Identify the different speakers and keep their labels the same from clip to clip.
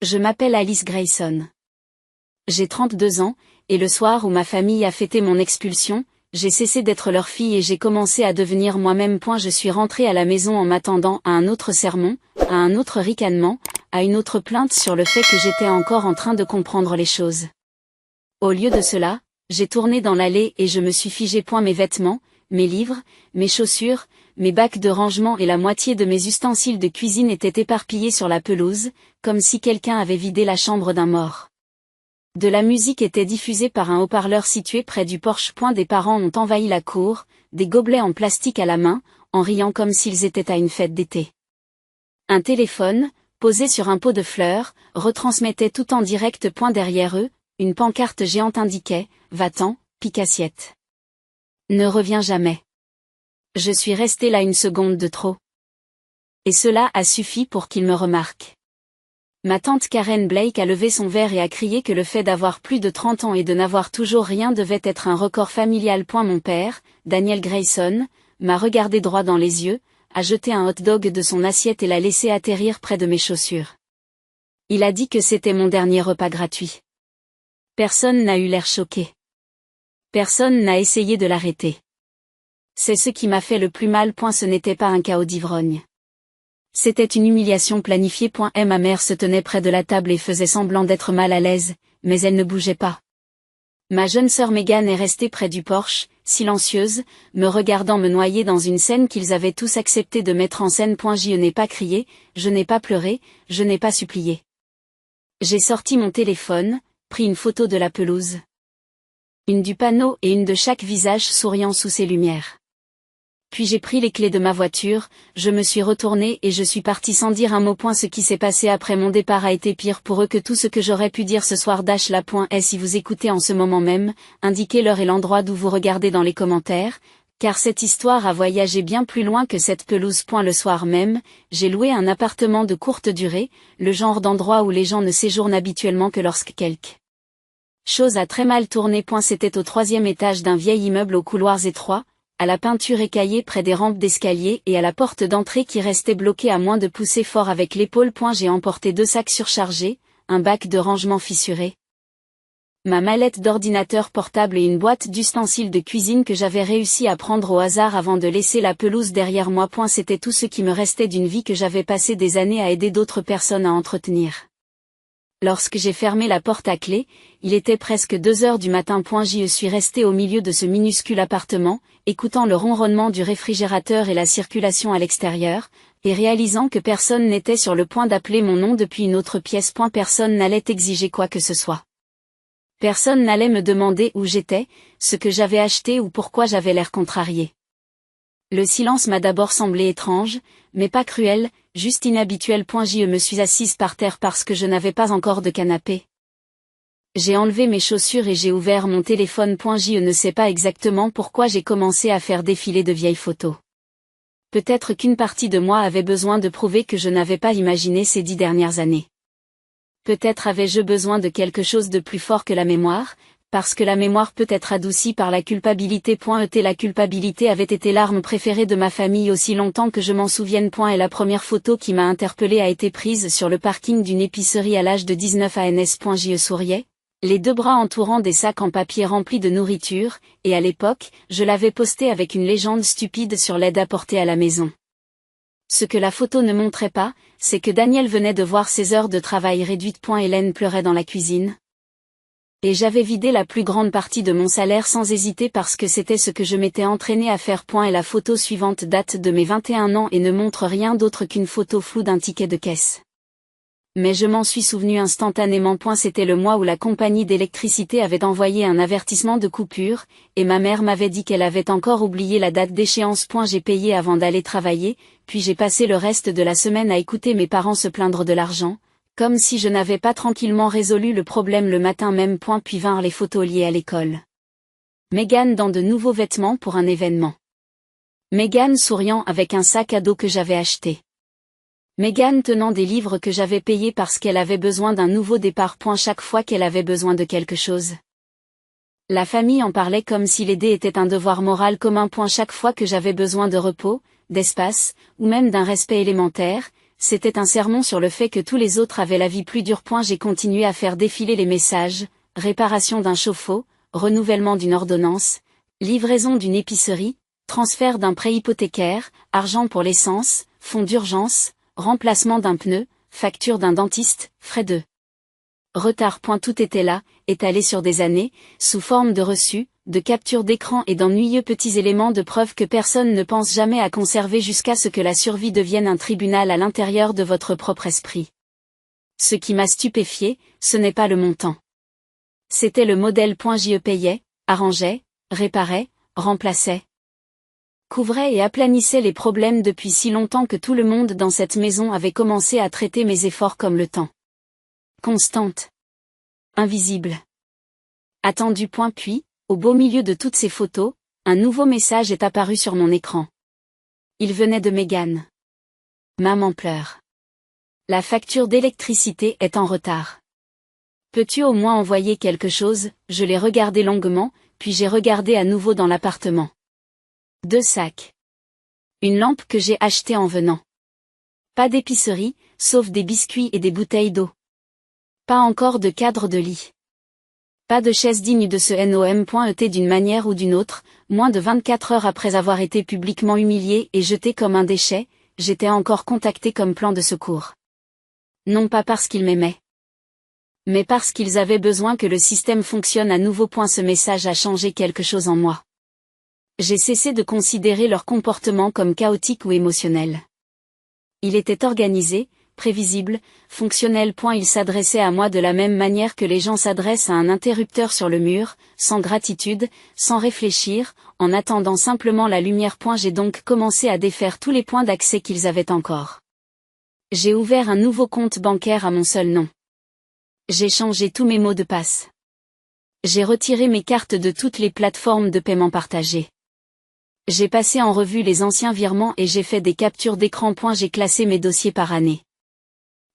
Speaker 1: Je m'appelle Alice Grayson. J'ai 32 ans, et le soir où ma famille a fêté mon expulsion, j'ai cessé d'être leur fille et j'ai commencé à devenir moi-même. Je suis rentrée à la maison en m'attendant à un autre sermon, à un autre ricanement, à une autre plainte sur le fait que j'étais encore en train de comprendre les choses. Au lieu de cela, j'ai tourné dans l'allée et je me suis figé. Mes vêtements, mes livres, mes chaussures, mes bacs de rangement et la moitié de mes ustensiles de cuisine étaient éparpillés sur la pelouse, comme si quelqu'un avait vidé la chambre d'un mort. De la musique était diffusée par un haut-parleur situé près du porche. Des parents ont envahi la cour, des gobelets en plastique à la main, en riant comme s'ils étaient à une fête d'été. Un téléphone, posé sur un pot de fleurs, retransmettait tout en direct. Derrière eux, une pancarte géante indiquait « Va-t'en, pique-assiette. Ne reviens jamais. » Je suis restée là une seconde de trop. Et cela a suffi pour qu'ils me remarquent. Ma tante Karen Blake a levé son verre et a crié que le fait d'avoir plus de 30 ans et de n'avoir toujours rien devait être un record familial. Mon père, Daniel Grayson, m'a regardé droit dans les yeux, a jeté un hot-dog de son assiette et l'a laissé atterrir près de mes chaussures. Il a dit que c'était mon dernier repas gratuit. Personne n'a eu l'air choqué. Personne n'a essayé de l'arrêter. C'est ce qui m'a fait le plus mal. Ce n'était pas un chaos d'ivrogne. C'était une humiliation planifiée. Ma mère se tenait près de la table et faisait semblant d'être mal à l'aise, mais elle ne bougeait pas. Ma jeune sœur Megan est restée près du porche, silencieuse, me regardant me noyer dans une scène qu'ils avaient tous accepté de mettre en scène. Je n'ai pas crié, je n'ai pas pleuré, je n'ai pas supplié. J'ai sorti mon téléphone, pris une photo de la pelouse. Une du panneau et une de chaque visage souriant sous ces lumières. Puis j'ai pris les clés de ma voiture, je me suis retournée et je suis partie sans dire un mot. Ce qui s'est passé après mon départ a été pire pour eux que tout ce que j'aurais pu dire ce soir. Et si vous écoutez en ce moment même, indiquez l'heure et l'endroit d'où vous regardez dans les commentaires, car cette histoire a voyagé bien plus loin que cette pelouse. Le soir même, j'ai loué un appartement de courte durée, le genre d'endroit où les gens ne séjournent habituellement que lorsque quelque chose a très mal tourné. C'était au 3e étage d'un vieil immeuble aux couloirs étroits, à la peinture écaillée près des rampes d'escalier et à la porte d'entrée qui restait bloquée à moins de pousser fort avec l'épaule. J'ai emporté 2 sacs surchargés, un bac de rangement fissuré, ma mallette d'ordinateur portable et une boîte d'ustensiles de cuisine que j'avais réussi à prendre au hasard avant de laisser la pelouse derrière moi. C'était tout ce qui me restait d'une vie que j'avais passé des années à aider d'autres personnes à entretenir. Lorsque j'ai fermé la porte à clé, il était presque 2 heures du matin. Je suis restée au milieu de ce minuscule appartement, écoutant le ronronnement du réfrigérateur et la circulation à l'extérieur, et réalisant que personne n'était sur le point d'appeler mon nom depuis une autre pièce. Personne n'allait exiger quoi que ce soit. Personne n'allait me demander où j'étais, ce que j'avais acheté ou pourquoi j'avais l'air contrarié. Le silence m'a d'abord semblé étrange, mais pas cruel, juste inhabituel. Je me suis assise par terre parce que je n'avais pas encore de canapé. J'ai enlevé mes chaussures et j'ai ouvert mon téléphone. Je ne sais pas exactement pourquoi j'ai commencé à faire défiler de vieilles photos. Peut-être qu'une partie de moi avait besoin de prouver que je n'avais pas imaginé ces 10 dernières années. Peut-être avais-je besoin de quelque chose de plus fort que la mémoire, parce que la mémoire peut être adoucie par la culpabilité. La culpabilité avait été l'arme préférée de ma famille aussi longtemps que je m'en souvienne. Et la première photo qui m'a interpellée a été prise sur le parking d'une épicerie à l'âge de 19 ans. Je souriais, les 2 bras entourant des sacs en papier remplis de nourriture, et à l'époque, je l'avais posté avec une légende stupide sur l'aide apportée à la maison. Ce que la photo ne montrait pas, c'est que Daniel venait de voir ses heures de travail réduites. Hélène pleurait dans la cuisine. Et j'avais vidé la plus grande partie de mon salaire sans hésiter parce que c'était ce que je m'étais entraînée à faire. Et la photo suivante date de mes 21 ans et ne montre rien d'autre qu'une photo floue d'un ticket de caisse. Mais je m'en suis souvenu instantanément. C'était le mois où la compagnie d'électricité avait envoyé un avertissement de coupure, et ma mère m'avait dit qu'elle avait encore oublié la date d'échéance. J'ai payé avant d'aller travailler, puis j'ai passé le reste de la semaine à écouter mes parents se plaindre de l'argent, comme si je n'avais pas tranquillement résolu le problème le matin même. Puis vinrent les photos liées à l'école. Megan dans de nouveaux vêtements pour un événement. Megan souriant avec un sac à dos que j'avais acheté. Megan tenant des livres que j'avais payés parce qu'elle avait besoin d'un nouveau départ. Chaque fois qu'elle avait besoin de quelque chose. La famille en parlait comme si l'aider était un devoir moral commun. Chaque fois que j'avais besoin de repos, d'espace, ou même d'un respect élémentaire, c'était un sermon sur le fait que tous les autres avaient la vie plus dure. J'ai continué à faire défiler les messages, réparation d'un chauffe-eau, renouvellement d'une ordonnance, livraison d'une épicerie, transfert d'un prêt hypothécaire, argent pour l'essence, fonds d'urgence, remplacement d'un pneu, facture d'un dentiste, frais de retard. Tout était là, étalé sur des années, sous forme de reçus, de captures d'écran et d'ennuyeux petits éléments de preuve que personne ne pense jamais à conserver jusqu'à ce que la survie devienne un tribunal à l'intérieur de votre propre esprit. Ce qui m'a stupéfié, ce n'est pas le montant. C'était le modèle. Je payais, arrangeais, réparais, remplaçais, couvrait et aplanissait les problèmes depuis si longtemps que tout le monde dans cette maison avait commencé à traiter mes efforts comme le temps. Constante. Invisible. Attendu. Puis, au beau milieu de toutes ces photos, un nouveau message est apparu sur mon écran. Il venait de Megan. Maman pleure. La facture d'électricité est en retard. Peux-tu au moins envoyer quelque chose? Je l'ai regardé longuement, puis j'ai regardé à nouveau dans l'appartement. 2 sacs. Une lampe que j'ai achetée en venant. Pas d'épicerie, sauf des biscuits et des bouteilles d'eau. Pas encore de cadre de lit. Pas de chaise digne de ce nom.et d'une manière ou d'une autre, moins de 24 heures après avoir été publiquement humilié et jeté comme un déchet, j'étais encore contacté comme plan de secours. Non pas parce qu'ils m'aimaient, mais parce qu'ils avaient besoin que le système fonctionne à nouveau. Ce message a changé quelque chose en moi. J'ai cessé de considérer leur comportement comme chaotique ou émotionnel. Il était organisé, prévisible, fonctionnel. Il s'adressait à moi de la même manière que les gens s'adressent à un interrupteur sur le mur, sans gratitude, sans réfléchir, en attendant simplement la lumière. J'ai donc commencé à défaire tous les points d'accès qu'ils avaient encore. J'ai ouvert un nouveau compte bancaire à mon seul nom. J'ai changé tous mes mots de passe. J'ai retiré mes cartes de toutes les plateformes de paiement partagées. J'ai passé en revue les anciens virements et j'ai fait des captures d'écran. J'ai classé mes dossiers par année.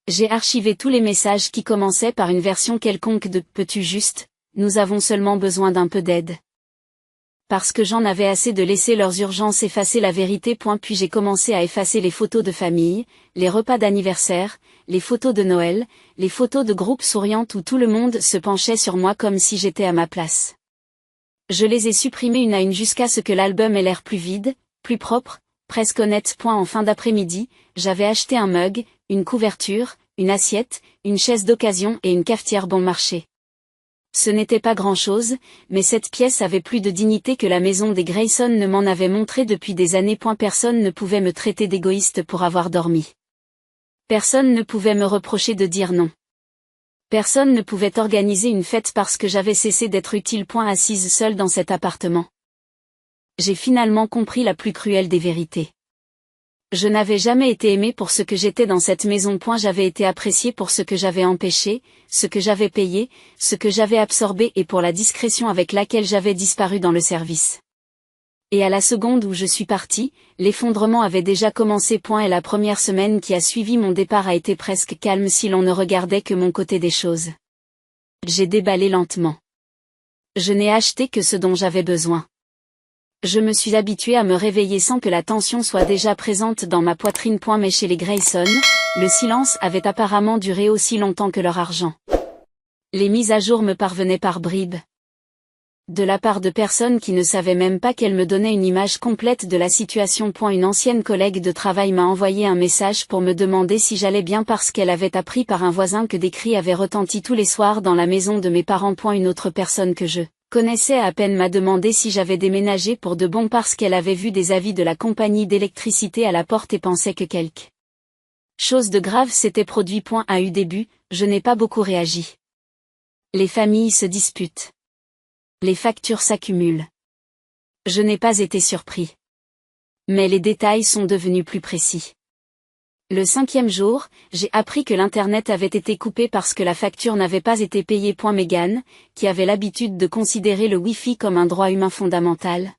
Speaker 1: J'ai archivé tous les messages qui commençaient par une version quelconque de « Peux-tu juste, nous avons seulement besoin d'un peu d'aide ». Parce que j'en avais assez de laisser leurs urgences effacer la vérité. Puis j'ai commencé à effacer les photos de famille, les repas d'anniversaire, les photos de Noël, les photos de groupe souriantes où tout le monde se penchait sur moi comme si j'étais à ma place. Je les ai supprimées une à une jusqu'à ce que l'album ait l'air plus vide, plus propre, presque honnête. En fin d'après-midi, j'avais acheté un mug, une couverture, une assiette, une chaise d'occasion et une cafetière bon marché. Ce n'était pas grand-chose, mais cette pièce avait plus de dignité que la maison des Grayson ne m'en avait montré depuis des années. Personne ne pouvait me traiter d'égoïste pour avoir dormi. Personne ne pouvait me reprocher de dire non. Personne ne pouvait organiser une fête parce que j'avais cessé d'être utile. Assise seule dans cet appartement. J'ai finalement compris la plus cruelle des vérités. Je n'avais jamais été aimée pour ce que j'étais dans cette maison. J'avais été appréciée pour ce que j'avais empêché, ce que j'avais payé, ce que j'avais absorbé et pour la discrétion avec laquelle j'avais disparu dans le service. Et à la seconde où je suis partie, l'effondrement avait déjà commencé. Et la première semaine qui a suivi mon départ a été presque calme si l'on ne regardait que mon côté des choses. J'ai déballé lentement. Je n'ai acheté que ce dont j'avais besoin. Je me suis habituée à me réveiller sans que la tension soit déjà présente dans ma poitrine. Mais chez les Grayson, le silence avait apparemment duré aussi longtemps que leur argent. Les mises à jour me parvenaient par bribes. De la part de personnes qui ne savaient même pas qu'elles me donnaient une image complète de la situation. Une ancienne collègue de travail m'a envoyé un message pour me demander si j'allais bien parce qu'elle avait appris par un voisin que des cris avaient retenti tous les soirs dans la maison de mes parents. Une autre personne que je connaissais à peine m'a demandé si j'avais déménagé pour de bon parce qu'elle avait vu des avis de la compagnie d'électricité à la porte et pensait que quelque chose de grave s'était produit. À eu début, je n'ai pas beaucoup réagi. Les familles se disputent. Les factures s'accumulent. Je n'ai pas été surpris. Mais les détails sont devenus plus précis. Le 5e jour, j'ai appris que l'Internet avait été coupé parce que la facture n'avait pas été payée. Megan, qui avait l'habitude de considérer le Wi-Fi comme un droit humain fondamental,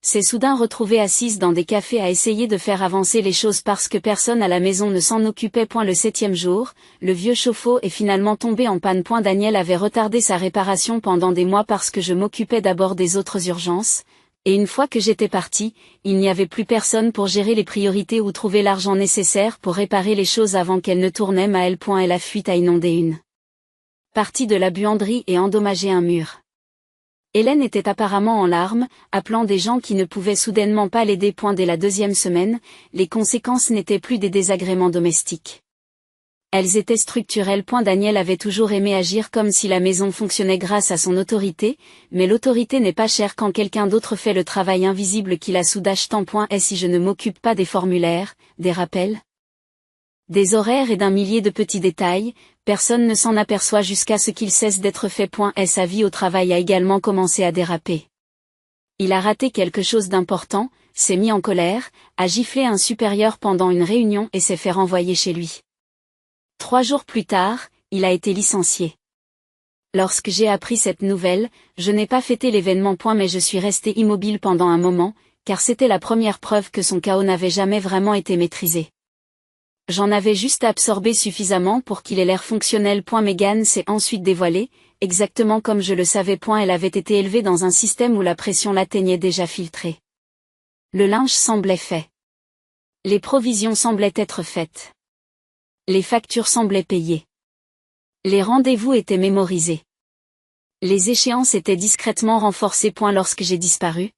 Speaker 1: s'est soudain retrouvée assise dans des cafés à essayer de faire avancer les choses parce que personne à la maison ne s'en occupait. Le 7e jour, le vieux chauffe-eau est finalement tombé en panne. Daniel avait retardé sa réparation pendant des mois parce que je m'occupais d'abord des autres urgences. Et une fois que j'étais parti, il n'y avait plus personne pour gérer les priorités ou trouver l'argent nécessaire pour réparer les choses avant qu'elles ne tournaient mal. Et la fuite a inondé une partie de la buanderie et endommagé un mur. Hélène était apparemment en larmes, appelant des gens qui ne pouvaient soudainement pas l'aider. Dès la 2e semaine, les conséquences n'étaient plus des désagréments domestiques. Elles étaient structurelles. Daniel avait toujours aimé agir comme si la maison fonctionnait grâce à son autorité, mais l'autorité n'est pas chère quand quelqu'un d'autre fait le travail invisible qui la soudage tant. Et si je ne m'occupe pas des formulaires, des rappels, des horaires et d'un millier de petits détails, personne ne s'en aperçoit jusqu'à ce qu'il cesse d'être fait. Et sa vie au travail a également commencé à déraper. Il a raté quelque chose d'important, s'est mis en colère, a giflé un supérieur pendant une réunion et s'est fait renvoyer chez lui. 3 jours plus tard, il a été licencié. Lorsque j'ai appris cette nouvelle, je n'ai pas fêté l'événement. Mais je suis resté immobile pendant un moment, car c'était la première preuve que son chaos n'avait jamais vraiment été maîtrisé. J'en avais juste absorbé suffisamment pour qu'il ait l'air fonctionnel. Megan s'est ensuite dévoilée, exactement comme je le savais. Elle avait été élevée dans un système où la pression l'atteignait déjà filtrée. Le linge semblait fait. Les provisions semblaient être faites. Les factures semblaient payées. Les rendez-vous étaient mémorisés. Les échéances étaient discrètement renforcées. Lorsque j'ai disparu,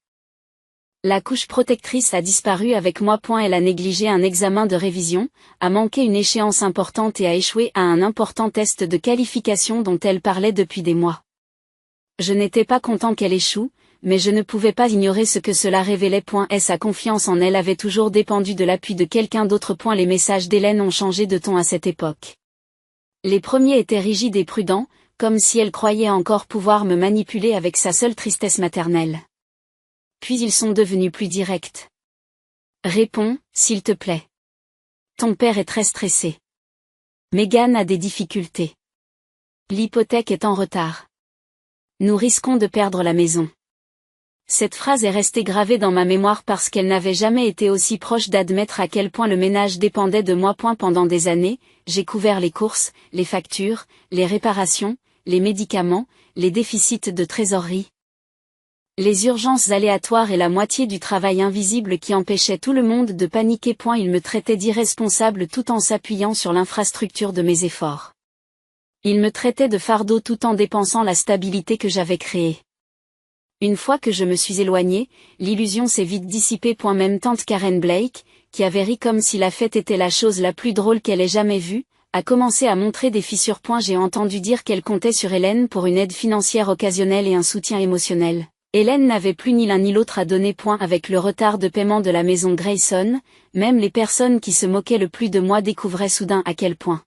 Speaker 1: la couche protectrice a disparu avec moi. Elle a négligé un examen de révision, a manqué une échéance importante et a échoué à un important test de qualification dont elle parlait depuis des mois. Je n'étais pas content qu'elle échoue, mais je ne pouvais pas ignorer ce que cela révélait. Sa confiance en elle avait toujours dépendu de l'appui de quelqu'un d'autre. Les messages d'Hélène ont changé de ton à cette époque. Les premiers étaient rigides et prudents, comme si elle croyait encore pouvoir me manipuler avec sa seule tristesse maternelle. Puis ils sont devenus plus directs. Réponds, s'il te plaît. Ton père est très stressé. Megan a des difficultés. L'hypothèque est en retard. Nous risquons de perdre la maison. Cette phrase est restée gravée dans ma mémoire parce qu'elle n'avait jamais été aussi proche d'admettre à quel point le ménage dépendait de moi. Pendant des années, j'ai couvert les courses, les factures, les réparations, les médicaments, les déficits de trésorerie, les urgences aléatoires et la moitié du travail invisible qui empêchait tout le monde de paniquer. Il me traitait d'irresponsable tout en s'appuyant sur l'infrastructure de mes efforts. Il me traitait de fardeau tout en dépensant la stabilité que j'avais créée. Une fois que je me suis éloignée, l'illusion s'est vite dissipée. Même tante Karen Blake, qui avait ri comme si la fête était la chose la plus drôle qu'elle ait jamais vue, a commencé à montrer des fissures. J'ai entendu dire qu'elle comptait sur Hélène pour une aide financière occasionnelle et un soutien émotionnel. Hélène n'avait plus ni l'un ni l'autre à donner. Avec le retard de paiement de la maison Grayson, même les personnes qui se moquaient le plus de moi découvraient soudain à quel point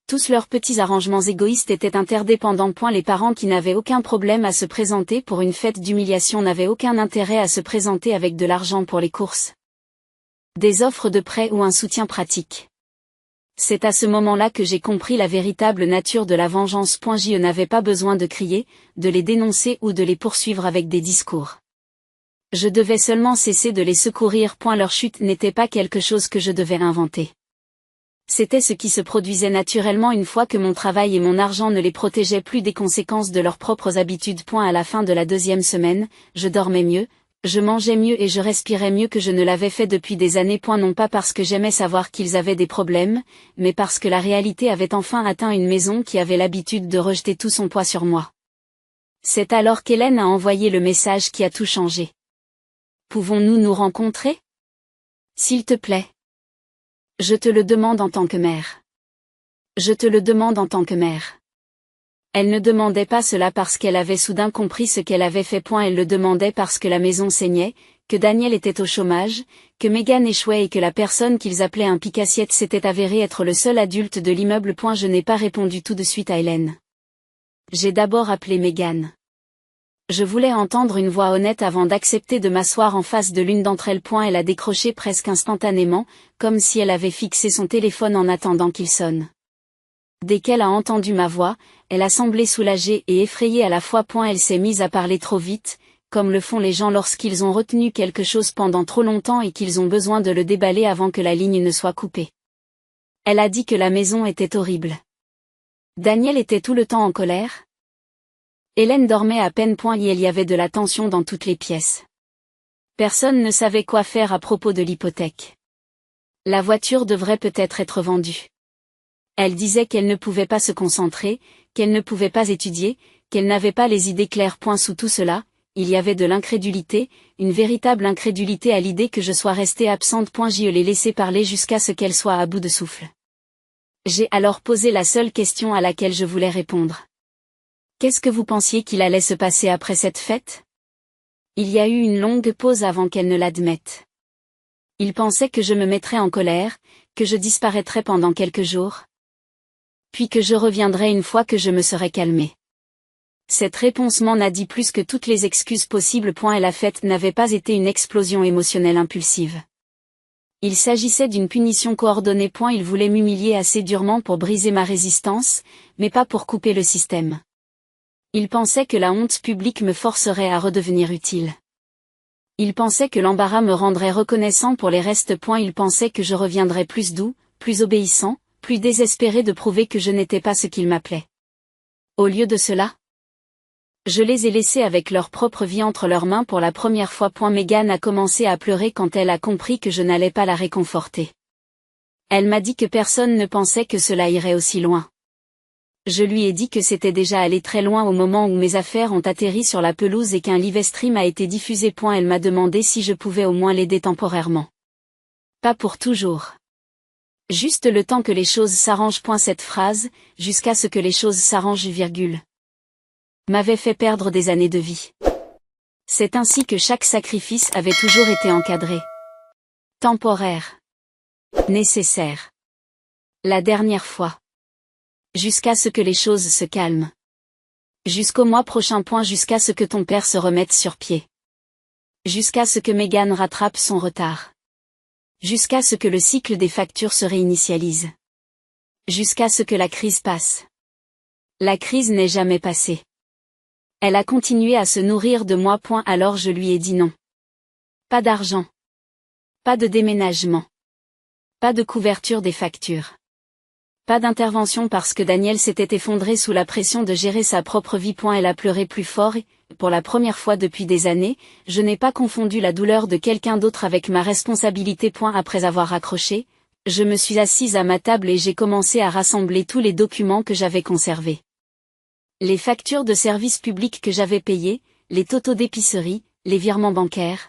Speaker 1: tous leurs petits arrangements égoïstes étaient interdépendants. Les parents qui n'avaient aucun problème à se présenter pour une fête d'humiliation n'avaient aucun intérêt à se présenter avec de l'argent pour les courses, des offres de prêt ou un soutien pratique. C'est à ce moment-là que j'ai compris la véritable nature de la vengeance. Je n'avais pas besoin de crier, de les dénoncer ou de les poursuivre avec des discours. Je devais seulement cesser de les secourir. Leur chute n'était pas quelque chose que je devais inventer. C'était ce qui se produisait naturellement une fois que mon travail et mon argent ne les protégeaient plus des conséquences de leurs propres habitudes. À la fin de la 2e semaine, je dormais mieux, je mangeais mieux et je respirais mieux que je ne l'avais fait depuis des années. Non pas parce que j'aimais savoir qu'ils avaient des problèmes, mais parce que la réalité avait enfin atteint une maison qui avait l'habitude de rejeter tout son poids sur moi. C'est alors qu'Hélène a envoyé le message qui a tout changé. Pouvons-nous nous rencontrer? S'il te plaît. Je te le demande en tant que mère. Je te le demande en tant que mère. Elle ne demandait pas cela parce qu'elle avait soudain compris ce qu'elle avait fait. Elle le demandait parce que la maison saignait, que Daniel était au chômage, que Megan échouait et que la personne qu'ils appelaient un pique-assiette s'était avérée être le seul adulte de l'immeuble. Je n'ai pas répondu tout de suite à Hélène. J'ai d'abord appelé Megan. Je voulais entendre une voix honnête avant d'accepter de m'asseoir en face de l'une d'entre elles. Elle a décroché presque instantanément, comme si elle avait fixé son téléphone en attendant qu'il sonne. Dès qu'elle a entendu ma voix, elle a semblé soulagée et effrayée à la fois. Elle s'est mise à parler trop vite, comme le font les gens lorsqu'ils ont retenu quelque chose pendant trop longtemps et qu'ils ont besoin de le déballer avant que la ligne ne soit coupée. Elle a dit que la maison était horrible. Daniel était tout le temps en colère. Hélène dormait à peine. Il y avait de la tension dans toutes les pièces. Personne ne savait quoi faire à propos de l'hypothèque. La voiture devrait peut-être être vendue. Elle disait qu'elle ne pouvait pas se concentrer, qu'elle ne pouvait pas étudier, qu'elle n'avait pas les idées claires. Sous tout cela, il y avait de l'incrédulité, une véritable incrédulité à l'idée que je sois restée absente. Je l'ai laissée parler jusqu'à ce qu'elle soit à bout de souffle. J'ai alors posé la seule question à laquelle je voulais répondre. Qu'est-ce que vous pensiez qu'il allait se passer après cette fête? Il y a eu une longue pause avant qu'elle ne l'admette. Il pensait que je me mettrais en colère, que je disparaîtrais pendant quelques jours. Puis que je reviendrais une fois que je me serais calmée. Cette réponse m'en a dit plus que toutes les excuses possibles. Et la fête n'avait pas été une explosion émotionnelle impulsive. Il s'agissait d'une punition coordonnée. Il voulait m'humilier assez durement pour briser ma résistance, mais pas pour couper le système. Il pensait que la honte publique me forcerait à redevenir utile. Il pensait que l'embarras me rendrait reconnaissant pour les restes. Il pensait que je reviendrais plus doux, plus obéissant, plus désespéré de prouver que je n'étais pas ce qu'il m'appelait. Au lieu de cela, je les ai laissés avec leur propre vie entre leurs mains pour la première fois. Megan a commencé à pleurer quand elle a compris que je n'allais pas la réconforter. Elle m'a dit que personne ne pensait que cela irait aussi loin. Je lui ai dit que c'était déjà allé très loin au moment où mes affaires ont atterri sur la pelouse et qu'un live stream a été diffusé. Elle m'a demandé si je pouvais au moins l'aider temporairement. Pas pour toujours. Juste le temps que les choses s'arrangent. Cette phrase, jusqu'à ce que les choses s'arrangent, m'avait fait perdre des années de vie. C'est ainsi que chaque sacrifice avait toujours été encadré. Temporaire. Nécessaire. La dernière fois. Jusqu'à ce que les choses se calment. Jusqu'au mois prochain. Jusqu'à ce que ton père se remette sur pied. Jusqu'à ce que Megan rattrape son retard. Jusqu'à ce que le cycle des factures se réinitialise. Jusqu'à ce que la crise passe. La crise n'est jamais passée. Elle a continué à se nourrir de moi. Alors je lui ai dit non. Pas d'argent. Pas de déménagement. Pas de couverture des factures. Pas d'intervention parce que Daniel s'était effondré sous la pression de gérer sa propre vie. Elle a pleuré plus fort et, pour la première fois depuis des années, je n'ai pas confondu la douleur de quelqu'un d'autre avec ma responsabilité. Après avoir raccroché, je me suis assise à ma table et j'ai commencé à rassembler tous les documents que j'avais conservés. Les factures de services publics que j'avais payées, les totaux d'épicerie, les virements bancaires,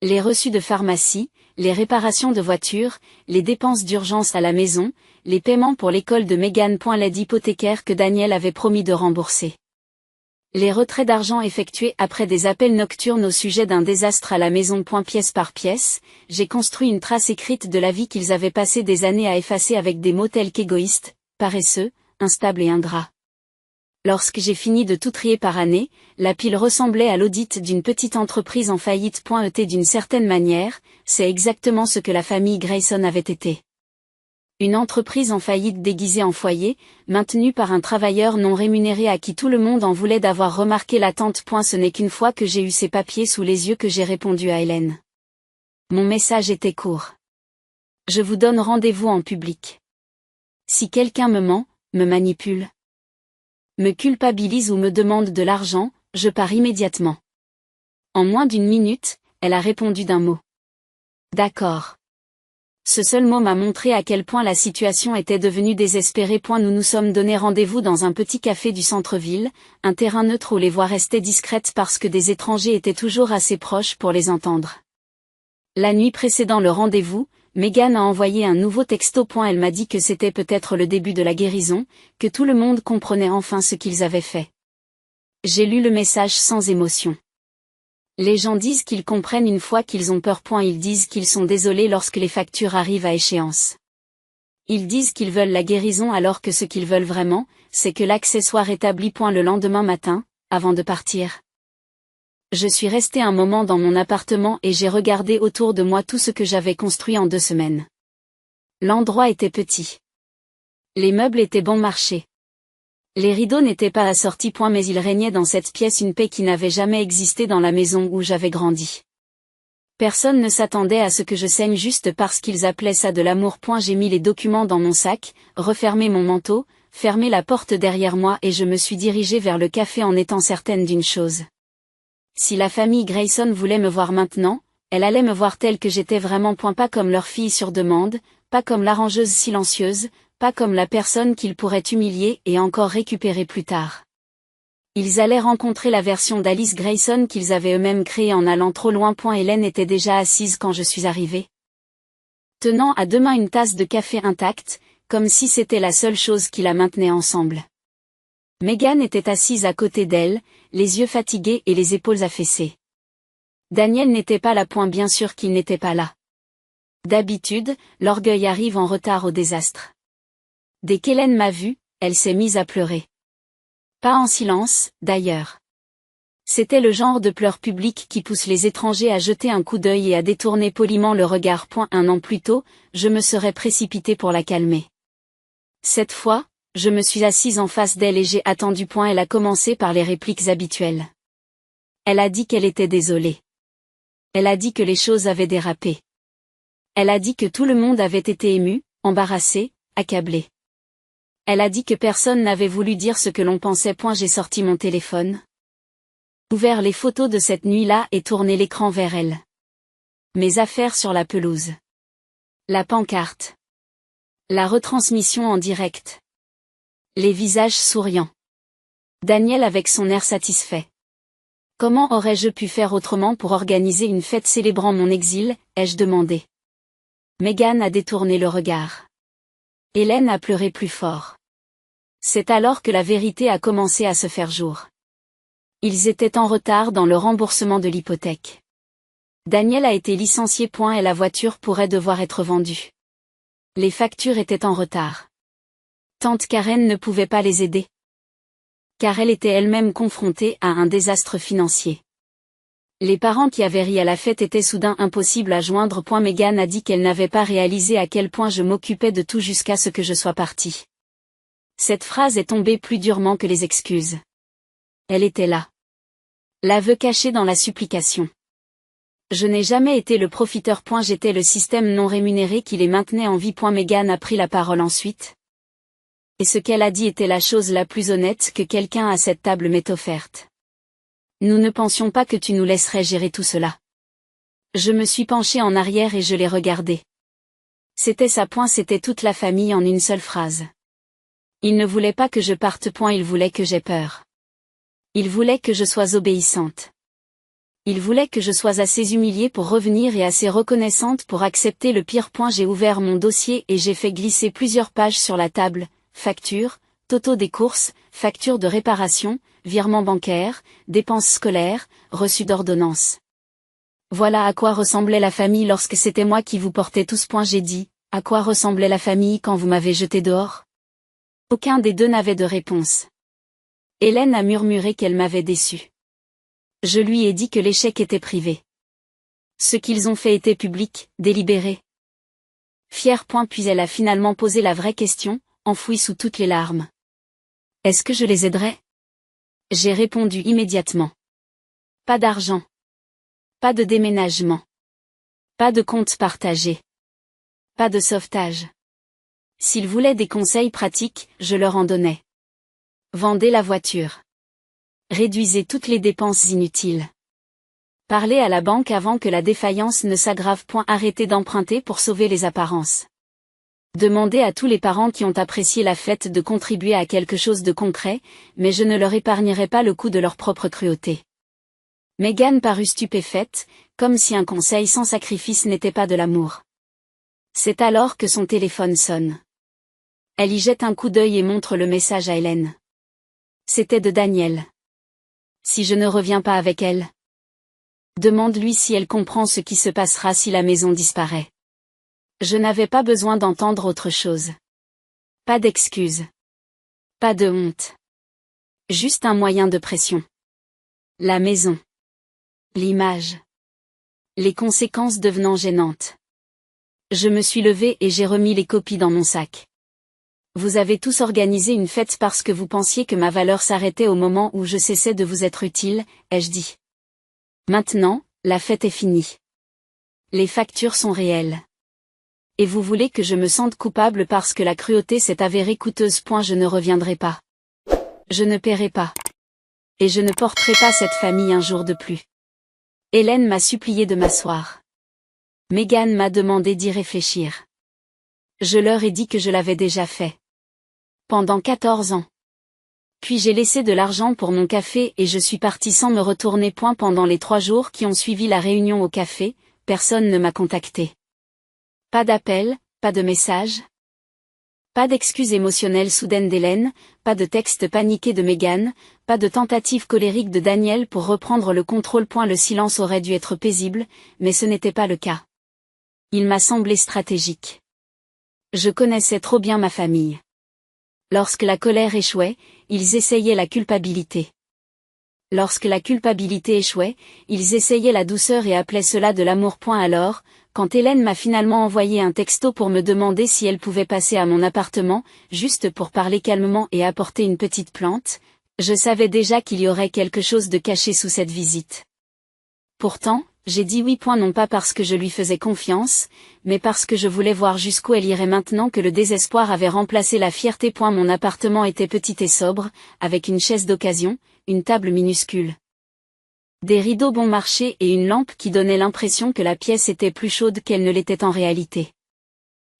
Speaker 1: les reçus de pharmacie, les réparations de voitures, les dépenses d'urgence à la maison, les paiements pour l'école de Megan. L'aide hypothécaire que Daniel avait promis de rembourser. Les retraits d'argent effectués après des appels nocturnes au sujet d'un désastre à la maison. Pièce par pièce, j'ai construit une trace écrite de la vie qu'ils avaient passé des années à effacer avec des mots tels qu'égoïste, paresseux, instable et ingrat. Lorsque j'ai fini de tout trier par année, la pile ressemblait à l'audit d'une petite entreprise en faillite. D'une certaine manière, c'est exactement ce que la famille Grayson avait été. Une entreprise en faillite déguisée en foyer, maintenue par un travailleur non rémunéré à qui tout le monde en voulait d'avoir remarqué l'attente. Ce n'est qu'une fois que j'ai eu ces papiers sous les yeux que j'ai répondu à Hélène. Mon message était court. Je vous donne rendez-vous en public. Si quelqu'un me ment, me manipule, me culpabilise ou me demande de l'argent, je pars immédiatement. En moins d'une minute, elle a répondu d'un mot. D'accord. Ce seul mot m'a montré à quel point la situation était devenue désespérée. Nous nous sommes donné rendez-vous dans un petit café du centre-ville, un terrain neutre où les voix restaient discrètes parce que des étrangers étaient toujours assez proches pour les entendre. La nuit précédant le rendez-vous, Megan a envoyé un nouveau texto. Elle m'a dit que c'était peut-être le début de la guérison, que tout le monde comprenait enfin ce qu'ils avaient fait. J'ai lu le message sans émotion. Les gens disent qu'ils comprennent une fois qu'ils ont peur. Ils disent qu'ils sont désolés lorsque les factures arrivent à échéance. Ils disent qu'ils veulent la guérison alors que ce qu'ils veulent vraiment, c'est que l'accès soit rétabli. Le lendemain matin, avant de partir, je suis restée un moment dans mon appartement et j'ai regardé autour de moi tout ce que j'avais construit en 2 semaines. L'endroit était petit. Les meubles étaient bon marché. Les rideaux n'étaient pas assortis. Mais il régnait dans cette pièce une paix qui n'avait jamais existé dans la maison où j'avais grandi. Personne ne s'attendait à ce que je saigne juste parce qu'ils appelaient ça de l'amour. J'ai mis les documents dans mon sac, refermé mon manteau, fermé la porte derrière moi et je me suis dirigée vers le café en étant certaine d'une chose. Si la famille Grayson voulait me voir maintenant, elle allait me voir telle que j'étais vraiment. Pas comme leur fille sur demande, pas comme l'arrangeuse silencieuse, pas comme la personne qu'ils pourraient humilier et encore récupérer plus tard. Ils allaient rencontrer la version d'Alice Grayson qu'ils avaient eux-mêmes créée en allant trop loin. Hélène était déjà assise quand je suis arrivée, tenant à deux mains une tasse de café intacte, comme si c'était la seule chose qui la maintenait ensemble. Megan était assise à côté d'elle, les yeux fatigués et les épaules affaissées. Daniel n'était pas là. Bien sûr qu'il n'était pas là. D'habitude, l'orgueil arrive en retard au désastre. Dès qu'Hélène m'a vue, elle s'est mise à pleurer. Pas en silence, d'ailleurs. C'était le genre de pleurs publiques qui pousse les étrangers à jeter un coup d'œil et à détourner poliment le regard. Un an plus tôt, je me serais précipitée pour la calmer. Cette fois, je me suis assise en face d'elle et j'ai attendu. Elle a commencé par les répliques habituelles. Elle a dit qu'elle était désolée. Elle a dit que les choses avaient dérapé. Elle a dit que tout le monde avait été ému, embarrassé, accablé. Elle a dit que personne n'avait voulu dire ce que l'on pensait. J'ai sorti mon téléphone, ouvert les photos de cette nuit-là et tourné l'écran vers elle. Mes affaires sur la pelouse. La pancarte. La retransmission en direct. Les visages souriants. Daniel avec son air satisfait. Comment aurais-je pu faire autrement pour organiser une fête célébrant mon exil, ai-je demandé. Megan a détourné le regard. Hélène a pleuré plus fort. C'est alors que la vérité a commencé à se faire jour. Ils étaient en retard dans le remboursement de l'hypothèque. Daniel a été licencié. Et la voiture pourrait devoir être vendue. Les factures étaient en retard. Tante Karen ne pouvait pas les aider, car elle était elle-même confrontée à un désastre financier. Les parents qui avaient ri à la fête étaient soudain impossibles à joindre. Megan a dit qu'elle n'avait pas réalisé à quel point je m'occupais de tout jusqu'à ce que je sois partie. Cette phrase est tombée plus durement que les excuses. Elle était là. L'aveu caché dans la supplication. Je n'ai jamais été le profiteur. J'étais le système non rémunéré qui les maintenait en vie. Megan a pris la parole ensuite. Et ce qu'elle a dit était la chose la plus honnête que quelqu'un à cette table m'ait offerte. Nous ne pensions pas que tu nous laisserais gérer tout cela. Je me suis penchée en arrière et je l'ai regardé. C'était sa. C'était toute la famille en une seule phrase. Il ne voulait pas que je parte. Il voulait que j'aie peur. Il voulait que je sois obéissante. Il voulait que je sois assez humiliée pour revenir et assez reconnaissante pour accepter le pire. J'ai ouvert mon dossier et j'ai fait glisser plusieurs pages sur la table. Factures, totaux des courses, factures de réparation, virements bancaires, dépenses scolaires, reçus d'ordonnances. Voilà à quoi ressemblait la famille lorsque c'était moi qui vous portais tous. J'ai dit, à quoi ressemblait la famille quand vous m'avez jeté dehors? Aucun des deux n'avait de réponse. Hélène a murmuré qu'elle m'avait déçue. Je lui ai dit que l'échec était privé. Ce qu'ils ont fait était public, délibéré. Fière. Puis elle a finalement posé la vraie question, enfouie sous toutes les larmes. Est-ce que je les aiderais? J'ai répondu immédiatement. Pas d'argent. Pas de déménagement. Pas de compte partagé. Pas de sauvetage. S'ils voulaient des conseils pratiques, je leur en donnais. Vendez la voiture. Réduisez toutes les dépenses inutiles. Parlez à la banque avant que la défaillance ne s'aggrave. Arrêtez d'emprunter pour sauver les apparences. Demandez à tous les parents qui ont apprécié la fête de contribuer à quelque chose de concret, mais je ne leur épargnerai pas le coût de leur propre cruauté. Megan parut stupéfaite, comme si un conseil sans sacrifice n'était pas de l'amour. C'est alors que son téléphone sonne. Elle y jette un coup d'œil et montre le message à Hélène. C'était de Daniel. Si je ne reviens pas avec elle? Demande-lui si elle comprend ce qui se passera si la maison disparaît. Je n'avais pas besoin d'entendre autre chose. Pas d'excuses. Pas de honte. Juste un moyen de pression. La maison. L'image. Les conséquences devenant gênantes. Je me suis levée et j'ai remis les copies dans mon sac. Vous avez tous organisé une fête parce que vous pensiez que ma valeur s'arrêtait au moment où je cessais de vous être utile, ai-je dit. Maintenant, la fête est finie. Les factures sont réelles. Et vous voulez que je me sente coupable parce que la cruauté s'est avérée coûteuse. Je ne reviendrai pas. Je ne paierai pas. Et je ne porterai pas cette famille un jour de plus. Hélène m'a supplié de m'asseoir. Meghan m'a demandé d'y réfléchir. Je leur ai dit que je l'avais déjà fait. Pendant 14 ans. Puis j'ai laissé de l'argent pour mon café et je suis partie sans me retourner. Pendant les 3 jours qui ont suivi la réunion au café, personne ne m'a contacté. Pas d'appel, pas de message. Pas d'excuses émotionnelles soudaines d'Hélène, pas de texte paniqué de Meghan, pas de tentative colérique de Daniel pour reprendre le contrôle. Le silence aurait dû être paisible, mais ce n'était pas le cas. Il m'a semblé stratégique. Je connaissais trop bien ma famille. Lorsque la colère échouait, ils essayaient la culpabilité. Lorsque la culpabilité échouait, ils essayaient la douceur et appelaient cela de l'amour. Alors, quand Hélène m'a finalement envoyé un texto pour me demander si elle pouvait passer à mon appartement, juste pour parler calmement et apporter une petite plante, je savais déjà qu'il y aurait quelque chose de caché sous cette visite. Pourtant, j'ai dit oui. Non pas parce que je lui faisais confiance, mais parce que je voulais voir jusqu'où elle irait maintenant que le désespoir avait remplacé la fierté. Mon appartement était petit et sobre, avec une chaise d'occasion, une table minuscule. Des rideaux bon marché et une lampe qui donnait l'impression que la pièce était plus chaude qu'elle ne l'était en réalité.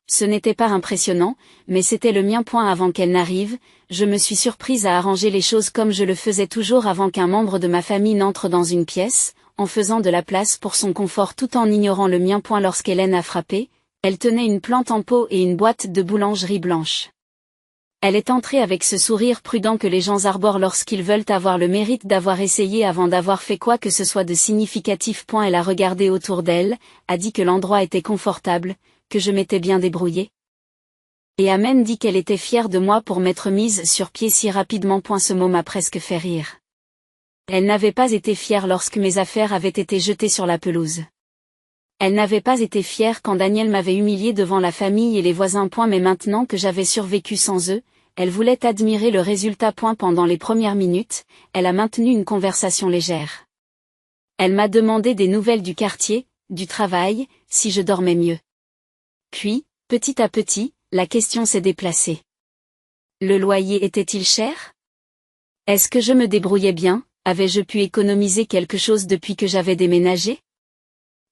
Speaker 1: Ce n'était pas impressionnant, mais c'était le mien. Avant qu'elle n'arrive, je me suis surprise à arranger les choses comme je le faisais toujours avant qu'un membre de ma famille n'entre dans une pièce, en faisant de la place pour son confort tout en ignorant le mien. Lorsqu'Hélène a frappé, elle tenait une plante en pot et une boîte de boulangerie blanche. Elle est entrée avec ce sourire prudent que les gens arborent lorsqu'ils veulent avoir le mérite d'avoir essayé avant d'avoir fait quoi que ce soit de significatif. Elle a regardé autour d'elle, a dit que l'endroit était confortable, que je m'étais bien débrouillée. Et a même dit qu'elle était fière de moi pour m'être mise sur pied si rapidement. Ce mot m'a presque fait rire. Elle n'avait pas été fière lorsque mes affaires avaient été jetées sur la pelouse. Elle n'avait pas été fière quand Daniel m'avait humiliée devant la famille et les voisins. Mais maintenant que j'avais survécu sans eux, elle voulait admirer le résultat. Pendant les premières minutes, elle a maintenu une conversation légère. Elle m'a demandé des nouvelles du quartier, du travail, si je dormais mieux. Puis, petit à petit, la question s'est déplacée. Le loyer était-il cher? Est-ce que je me débrouillais bien? Avais-je pu économiser quelque chose depuis que j'avais déménagé?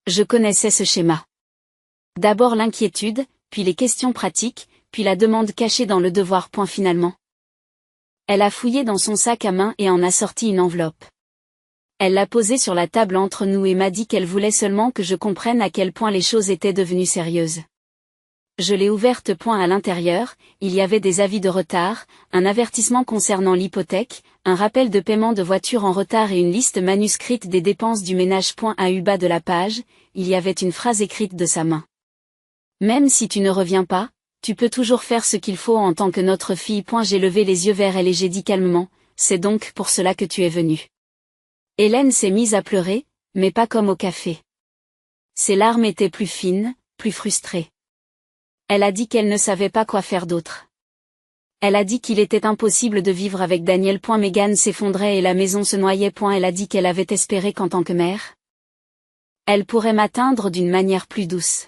Speaker 1: Je connaissais ce schéma. D'abord l'inquiétude, puis les questions pratiques, puis la demande cachée dans le devoir. Finalement. Elle a fouillé dans son sac à main et en a sorti une enveloppe. Elle l'a posée sur la table entre nous et m'a dit qu'elle voulait seulement que je comprenne à quel point les choses étaient devenues sérieuses. Je l'ai ouverte. À l'intérieur, il y avait des avis de retard, un avertissement concernant l'hypothèque, un rappel de paiement de voiture en retard et une liste manuscrite des dépenses du ménage. À bas de la page, il y avait une phrase écrite de sa main. Même si tu ne reviens pas, tu peux toujours faire ce qu'il faut en tant que notre fille. J'ai levé les yeux vers elle et j'ai dit calmement, c'est donc pour cela que tu es venue. Hélène s'est mise à pleurer, mais pas comme au café. Ses larmes étaient plus fines, plus frustrées. Elle a dit qu'elle ne savait pas quoi faire d'autre. Elle a dit qu'il était impossible de vivre avec Daniel. Meghan s'effondrait et la maison se noyait. Elle a dit qu'elle avait espéré qu'en tant que mère, elle pourrait m'atteindre d'une manière plus douce.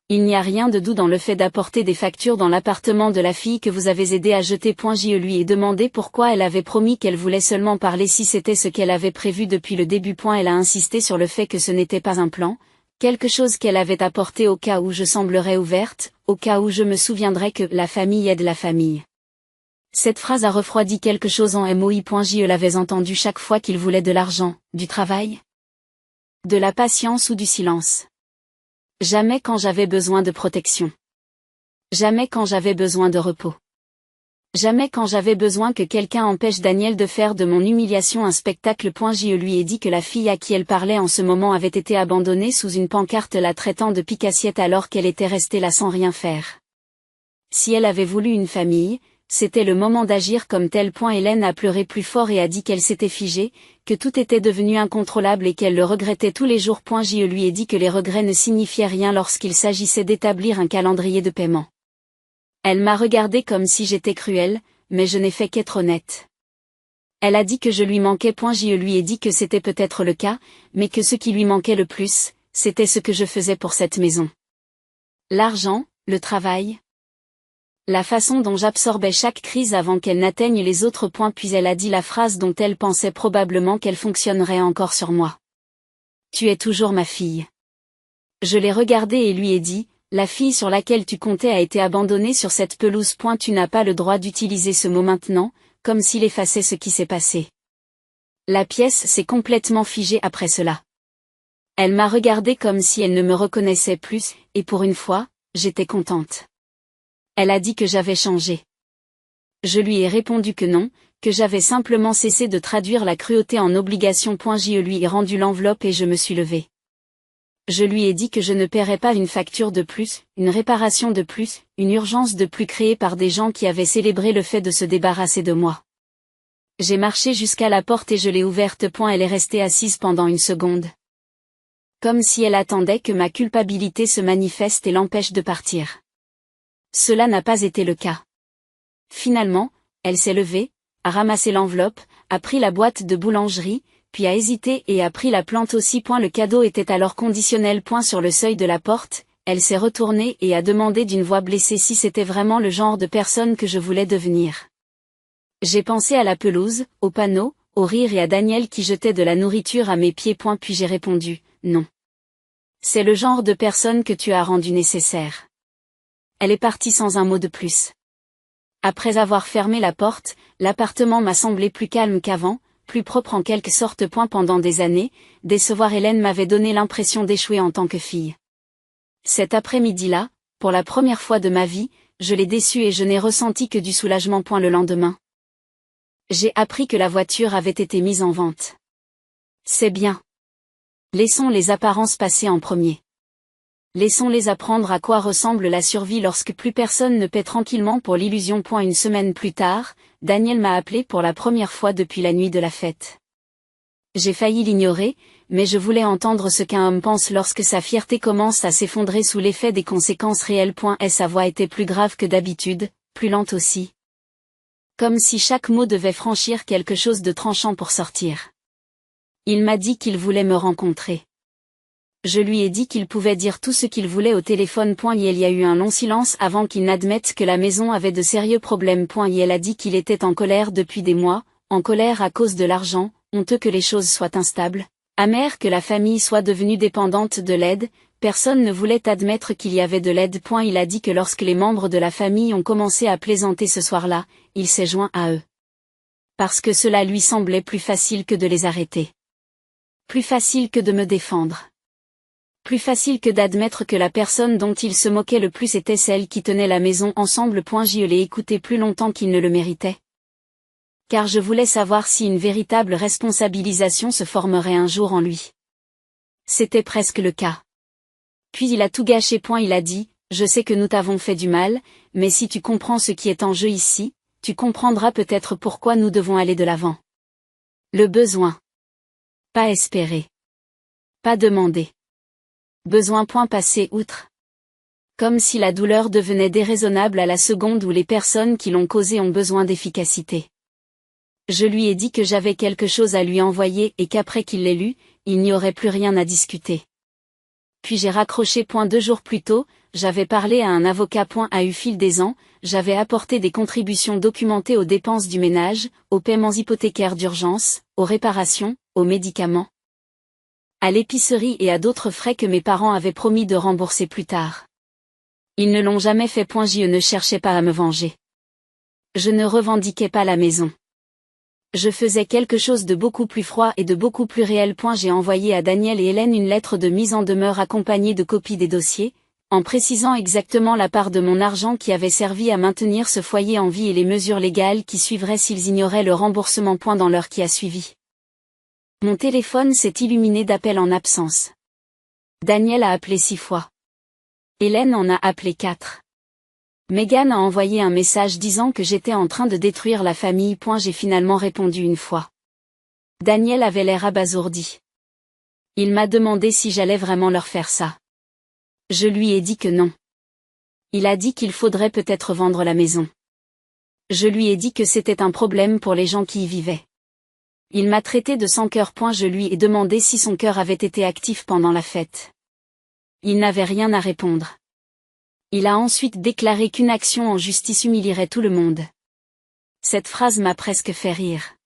Speaker 1: Il n'y a rien de doux dans le fait d'apporter des factures dans l'appartement de la fille que vous avez aidé à jeter. Je lui ai demandé pourquoi elle avait promis qu'elle voulait seulement parler si c'était ce qu'elle avait prévu depuis le début. Elle a insisté sur le fait que ce n'était pas un plan, quelque chose qu'elle avait apporté au cas où je semblerais ouverte, au cas où je me souviendrais que la famille aide la famille. Cette phrase a refroidi quelque chose en moi. Je l'avais entendue chaque fois qu'il voulait de l'argent, du travail, de la patience ou du silence. Jamais quand j'avais besoin de protection. Jamais quand j'avais besoin de repos. Jamais quand j'avais besoin que quelqu'un empêche Daniel de faire de mon humiliation un spectacle. Je lui ai dit que la fille à qui elle parlait en ce moment avait été abandonnée sous une pancarte la traitant de pique-assiette alors qu'elle était restée là sans rien faire. Si elle avait voulu une famille, c'était le moment d'agir comme tel. Hélène a pleuré plus fort et a dit qu'elle s'était figée, que tout était devenu incontrôlable et qu'elle le regrettait tous les jours. Je lui ai dit que les regrets ne signifiaient rien lorsqu'il s'agissait d'établir un calendrier de paiement. Elle m'a regardé comme si j'étais cruelle, mais je n'ai fait qu'être honnête. Elle a dit que je lui manquais. Je lui ai dit que c'était peut-être le cas, mais que ce qui lui manquait le plus, c'était ce que je faisais pour cette maison. L'argent, le travail. La façon dont j'absorbais chaque crise avant qu'elle n'atteigne les autres points, puis elle a dit la phrase dont elle pensait probablement qu'elle fonctionnerait encore sur moi. Tu es toujours ma fille. Je l'ai regardée et lui ai dit, la fille sur laquelle tu comptais a été abandonnée sur cette pelouse. Tu n'as pas le droit d'utiliser ce mot maintenant, comme s'il effaçait ce qui s'est passé. La pièce s'est complètement figée après cela. Elle m'a regardée comme si elle ne me reconnaissait plus, et pour une fois, j'étais contente. Elle a dit que j'avais changé. Je lui ai répondu que non, que j'avais simplement cessé de traduire la cruauté en obligation. Je lui ai rendu l'enveloppe et je me suis levée. Je lui ai dit que je ne paierais pas une facture de plus, une réparation de plus, une urgence de plus créée par des gens qui avaient célébré le fait de se débarrasser de moi. J'ai marché jusqu'à la porte et je l'ai ouverte. Elle est restée assise pendant une seconde. Comme si elle attendait que ma culpabilité se manifeste et l'empêche de partir. Cela n'a pas été le cas. Finalement, elle s'est levée, a ramassé l'enveloppe, a pris la boîte de boulangerie, puis a hésité et a pris la plante aussi. Le cadeau était alors conditionnel. Sur le seuil de la porte, elle s'est retournée et a demandé d'une voix blessée si c'était vraiment le genre de personne que je voulais devenir. J'ai pensé à la pelouse, au panneau, au rire et à Daniel qui jetait de la nourriture à mes pieds. Puis j'ai répondu, non. C'est le genre de personne que tu as rendu nécessaire. Elle est partie sans un mot de plus. Après avoir fermé la porte, l'appartement m'a semblé plus calme qu'avant, plus propre en quelque sorte. Pendant des années, décevoir Hélène m'avait donné l'impression d'échouer en tant que fille. Cet après-midi-là, pour la première fois de ma vie, je l'ai déçue et je n'ai ressenti que du soulagement. Le lendemain, j'ai appris que la voiture avait été mise en vente. C'est bien. Laissons les apparences passer en premier. Laissons-les apprendre à quoi ressemble la survie lorsque plus personne ne paie tranquillement pour l'illusion. Une semaine plus tard, Daniel m'a appelé pour la première fois depuis la nuit de la fête. J'ai failli l'ignorer, mais je voulais entendre ce qu'un homme pense lorsque sa fierté commence à s'effondrer sous l'effet des conséquences réelles. Et sa voix était plus grave que d'habitude, plus lente aussi. Comme si chaque mot devait franchir quelque chose de tranchant pour sortir. Il m'a dit qu'il voulait me rencontrer. Je lui ai dit qu'il pouvait dire tout ce qu'il voulait au téléphone. Et il y a eu un long silence avant qu'il n'admette que la maison avait de sérieux problèmes. Et elle a dit qu'il était en colère depuis des mois, en colère à cause de l'argent, honteux que les choses soient instables, amer que la famille soit devenue dépendante de l'aide, personne ne voulait admettre qu'il y avait de l'aide. Il a dit que lorsque les membres de la famille ont commencé à plaisanter ce soir-là, il s'est joint à eux. Parce que cela lui semblait plus facile que de les arrêter. Plus facile que de me défendre. Plus facile que d'admettre que la personne dont il se moquait le plus était celle qui tenait la maison ensemble. Je l'ai écouté plus longtemps qu'il ne le méritait. Car je voulais savoir si une véritable responsabilisation se formerait un jour en lui. C'était presque le cas. Puis il a tout gâché. Il a dit, je sais que nous t'avons fait du mal, mais si tu comprends ce qui est en jeu ici, tu comprendras peut-être pourquoi nous devons aller de l'avant. Le besoin. Pas espérer. Pas demander. Besoin. Passer outre. Comme si la douleur devenait déraisonnable à la seconde où les personnes qui l'ont causée ont besoin d'efficacité. Je lui ai dit que j'avais quelque chose à lui envoyer et qu'après qu'il l'ait lu, il n'y aurait plus rien à discuter. Puis j'ai raccroché. 2 jours plus tôt, j'avais parlé à un avocat. Au fil des ans, j'avais apporté des contributions documentées aux dépenses du ménage, aux paiements hypothécaires d'urgence, aux réparations, aux médicaments, à l'épicerie et à d'autres frais que mes parents avaient promis de rembourser plus tard. Ils ne l'ont jamais fait. Je ne cherchais pas à me venger. Je ne revendiquais pas la maison. Je faisais quelque chose de beaucoup plus froid et de beaucoup plus réel. J'ai envoyé à Daniel et Hélène une lettre de mise en demeure accompagnée de copies des dossiers, en précisant exactement la part de mon argent qui avait servi à maintenir ce foyer en vie et les mesures légales qui suivraient s'ils ignoraient le remboursement. Dans l'heure qui a suivi, mon téléphone s'est illuminé d'appels en absence. Daniel a appelé 6 fois. Hélène en a appelé 4. Megan a envoyé un message disant que j'étais en train de détruire la famille. J'ai finalement répondu une fois. Daniel avait l'air abasourdi. Il m'a demandé si j'allais vraiment leur faire ça. Je lui ai dit que non. Il a dit qu'il faudrait peut-être vendre la maison. Je lui ai dit que c'était un problème pour les gens qui y vivaient. Il m'a traité de sans cœur. Je lui ai demandé si son cœur avait été actif pendant la fête. Il n'avait rien à répondre. Il a ensuite déclaré qu'une action en justice humilierait tout le monde. Cette phrase m'a presque fait rire.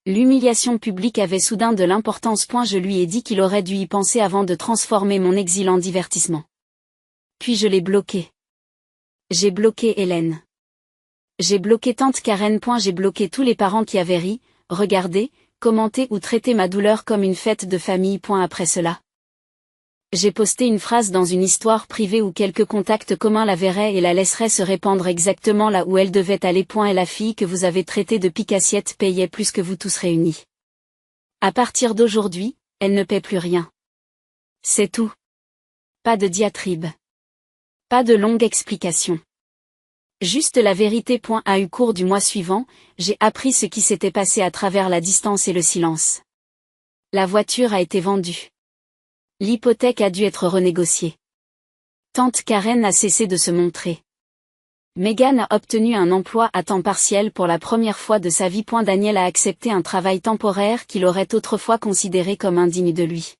Speaker 1: L'humiliation publique avait soudain de l'importance. Je lui ai dit qu'il aurait dû y penser avant de transformer mon exil en divertissement. Puis je l'ai bloqué. J'ai bloqué Hélène. J'ai bloqué tante Karen. J'ai bloqué tous les parents qui avaient ri, regardé, commenté ou traité ma douleur comme une fête de famille. Après cela, j'ai posté une phrase dans une histoire privée où quelques contacts communs la verraient et la laisseraient se répandre exactement là où elle devait aller. Et la fille que vous avez traitée de pique-assiette payait plus que vous tous réunis. À partir d'aujourd'hui, elle ne paie plus rien. C'est tout. Pas de diatribe. Pas de longue explication. Juste la vérité. À eu cours du mois suivant, j'ai appris ce qui s'était passé à travers la distance et le silence. La voiture a été vendue. L'hypothèque a dû être renégociée. Tante Karen a cessé de se montrer. Meghan a obtenu un emploi à temps partiel pour la première fois de sa vie. Daniel a accepté un travail temporaire qu'il aurait autrefois considéré comme indigne de lui.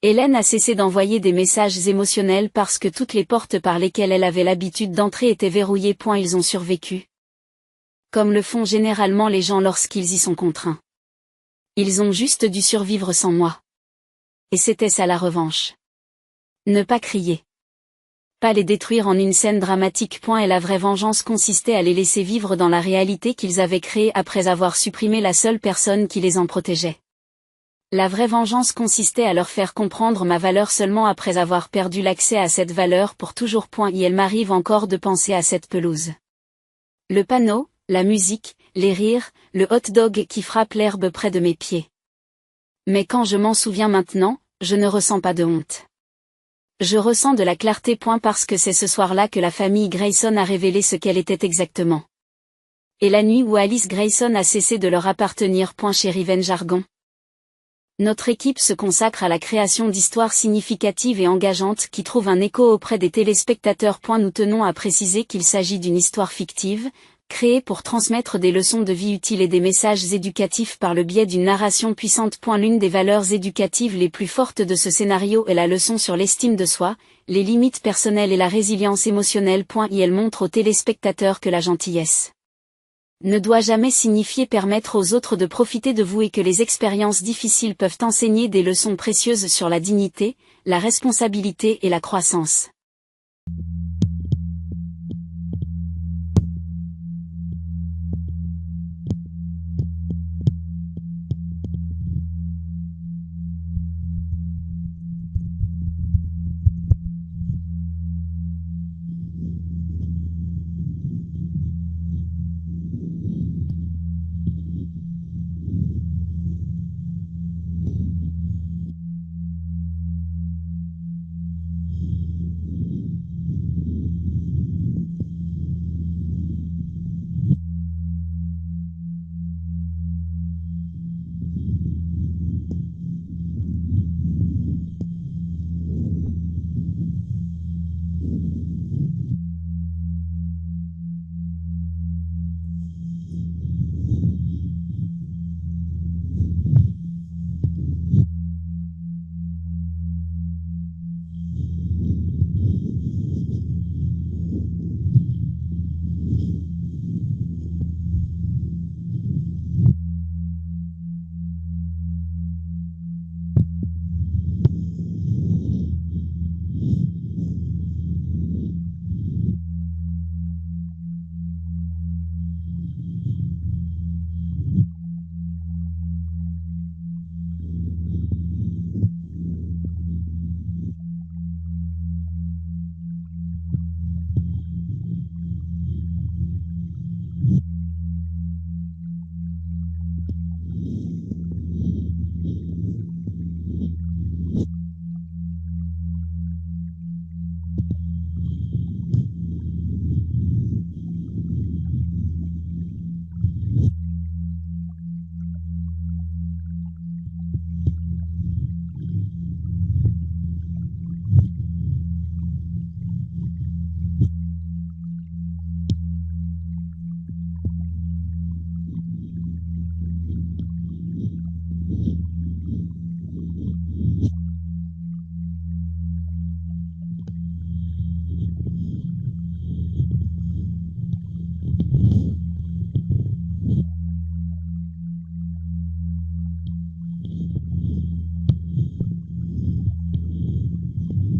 Speaker 1: Hélène a cessé d'envoyer des messages émotionnels parce que toutes les portes par lesquelles elle avait l'habitude d'entrer étaient verrouillées. Ils ont survécu. Comme le font généralement les gens lorsqu'ils y sont contraints. Ils ont juste dû survivre sans moi. Et c'était ça la revanche. Ne pas crier. Pas les détruire en une scène dramatique. Et la vraie vengeance consistait à les laisser vivre dans la réalité qu'ils avaient créée après avoir supprimé la seule personne qui les en protégeait. La vraie vengeance consistait à leur faire comprendre ma valeur seulement après avoir perdu l'accès à cette valeur pour toujours. Et il m'arrive encore de penser à cette pelouse. Le panneau, la musique, les rires, le hot-dog qui frappe l'herbe près de mes pieds. Mais quand je m'en souviens maintenant, je ne ressens pas de honte. Je ressens de la clarté. Parce que c'est ce soir-là que la famille Grayson a révélé ce qu'elle était exactement. Et la nuit où Alice Grayson a cessé de leur appartenir. Chez Riven Jargon. Notre équipe se consacre à la création d'histoires significatives et engageantes qui trouvent un écho auprès des téléspectateurs. Nous tenons à préciser qu'il s'agit d'une histoire fictive, créée pour transmettre des leçons de vie utiles et des messages éducatifs par le biais d'une narration puissante. L'une des valeurs éducatives les plus fortes de ce scénario est la leçon sur l'estime de soi, les limites personnelles et la résilience émotionnelle. Et elle montre aux téléspectateurs que la gentillesse ne doit jamais signifier permettre aux autres de profiter de vous et que les expériences difficiles peuvent enseigner des leçons précieuses sur la dignité, la responsabilité et la croissance.